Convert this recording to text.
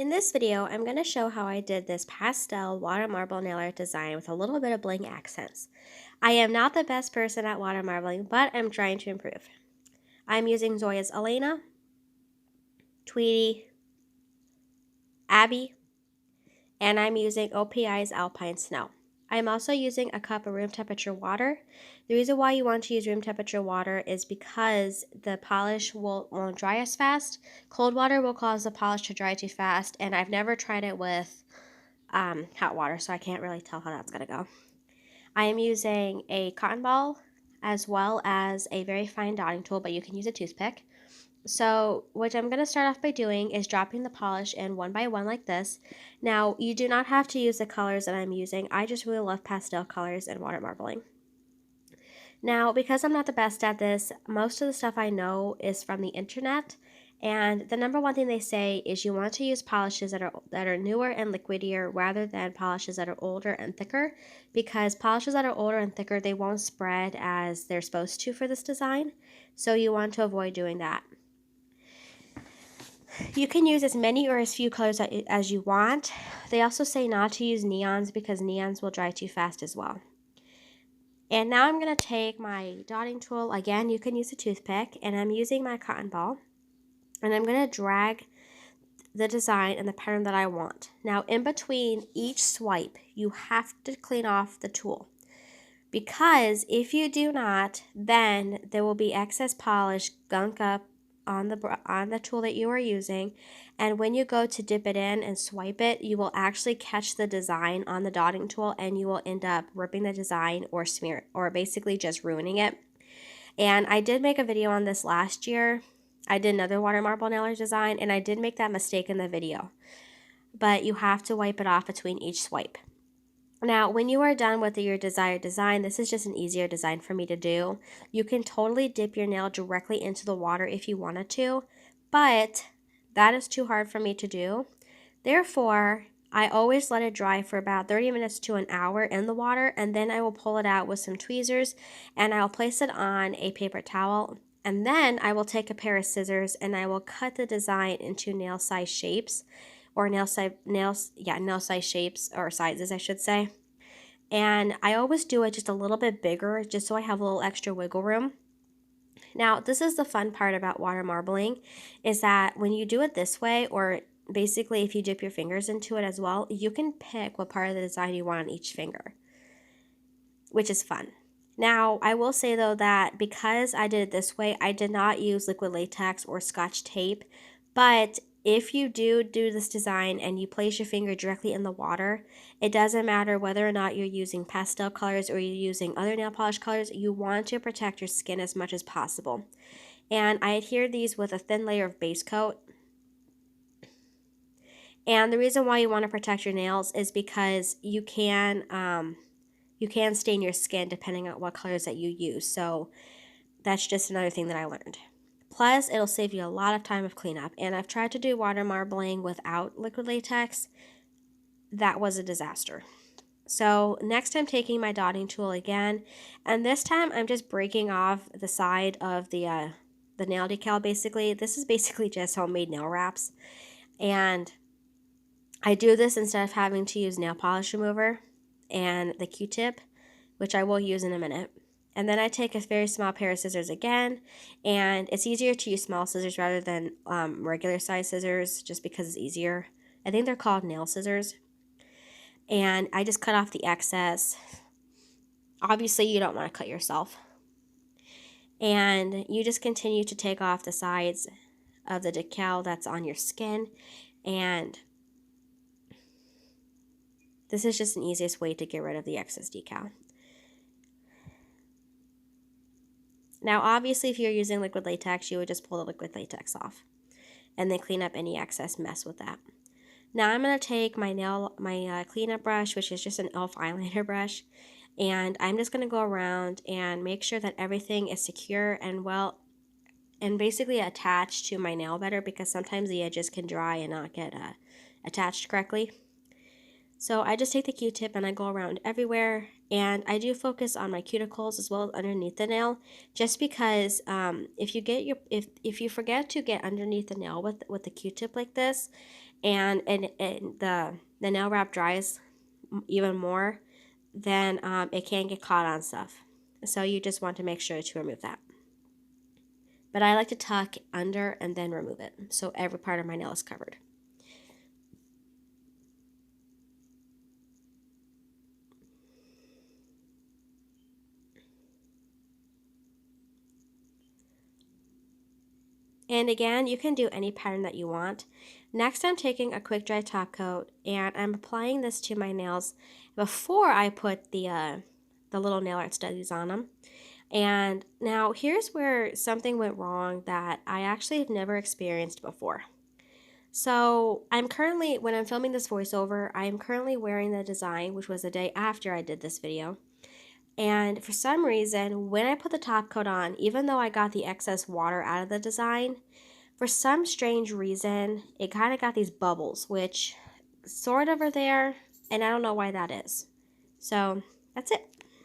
In this video, I'm going to show how I did this pastel water marble nail art design with a little bit of bling accents. I am not the best person at water marbling, but I'm trying to improve. I'm using Zoya's Elena, Tweety, Abby, and I'm using OPI's Alpine Snow. I'm also using a cup of room temperature water. The reason why you want to use room temperature water is because the polish won't dry as fast. Cold water will cause the polish to dry too fast, and I've never tried it with hot water, so I can't really tell how that's going to go. I am using a cotton ball as well as a very fine dotting tool, but you can use a toothpick. So what I'm going to start off by doing is dropping the polish in one by one like this. Now, you do not have to use the colors that I'm using. I just really love pastel colors and water marbling. Now, because I'm not the best at this, most of the stuff I know is from the internet. And the number one thing they say is you want to use polishes that are newer and liquidier rather than polishes that are older and thicker, because polishes that are older and thicker, they won't spread as they're supposed to for this design. So you want to avoid doing that. You can use as many or as few colors as you want. They also say not to use neons because neons will dry too fast as well. And now I'm going to take my dotting tool, again you can use a toothpick, and I'm using my cotton ball, and I'm going to drag the design and the pattern that I want. Now in between each swipe you have to clean off the tool, because if you do not, then there will be excess polish gunk up on the tool that you are using, and when you go to dip it in and swipe it, you will actually catch the design on the dotting tool and you will end up ripping the design or smear or basically just ruining it. And I did make a video on this last year. I did another water marble nail art design and I did make that mistake in the video, but you have to wipe it off between each swipe. Now, when you are done with your desired design, this is just an easier design for me to do. You can totally dip your nail directly into the water if you wanted to, but that is too hard for me to do. Therefore, I always let it dry for about 30 minutes to an hour in the water, and then I will pull it out with some tweezers and I'll place it on a paper towel. And then I will take a pair of scissors and I will cut the design into nail size shapes, or nail size shapes, or sizes I should say. And I always do it just a little bit bigger just so I have a little extra wiggle room. Now, this is the fun part about water marbling, is that when you do it this way, or basically if you dip your fingers into it as well, you can pick what part of the design you want on each finger, which is fun. Now, I will say though that because I did it this way, I did not use liquid latex or scotch tape, but if you do this design and you place your finger directly in the water, it doesn't matter whether or not you're using pastel colors or you're using other nail polish colors, you want to protect your skin as much as possible. And I adhere these with a thin layer of base coat. And the reason why you want to protect your nails is because you can stain your skin depending on what colors that you use. So that's just another thing that I learned. Plus, it'll save you a lot of time of cleanup. And I've tried to do water marbling without liquid latex. That was a disaster. So next I'm taking my dotting tool again, and this time I'm just breaking off the side of the nail decal basically. This is basically just homemade nail wraps. And I do this instead of having to use nail polish remover and the Q-tip, which I will use in a minute. And then I take a very small pair of scissors again, and it's easier to use small scissors rather than regular size scissors just because it's easier. I think they're called nail scissors. And I just cut off the excess. Obviously, you don't want to cut yourself. And you just continue to take off the sides of the decal that's on your skin. And this is just an easiest way to get rid of the excess decal. Now, obviously, if you're using liquid latex, you would just pull the liquid latex off and then clean up any excess mess with that. Now, I'm going to take my cleanup brush, which is just an e.l.f. eyeliner brush, and I'm just going to go around and make sure that everything is secure and basically attached to my nail better, because sometimes the edges can dry and not get attached correctly. So I just take the Q-tip and I go around everywhere, and I do focus on my cuticles as well as underneath the nail, just because if you forget to get underneath the nail with the Q-tip like this, and the nail wrap dries even more, then it can get caught on stuff. So you just want to make sure to remove that. But I like to tuck under and then remove it, so every part of my nail is covered. And again, you can do any pattern that you want. Next, I'm taking a quick dry top coat and I'm applying this to my nails before I put the little nail art studies on them. And now here's where something went wrong that I actually have never experienced before. So I'm currently, when I'm filming this voiceover, I'm currently wearing the design, which was the day after I did this video. And for some reason, when I put the top coat on, even though I got the excess water out of the design, for some strange reason, it kind of got these bubbles, which sort of are there, and I don't know why that is. So that's it.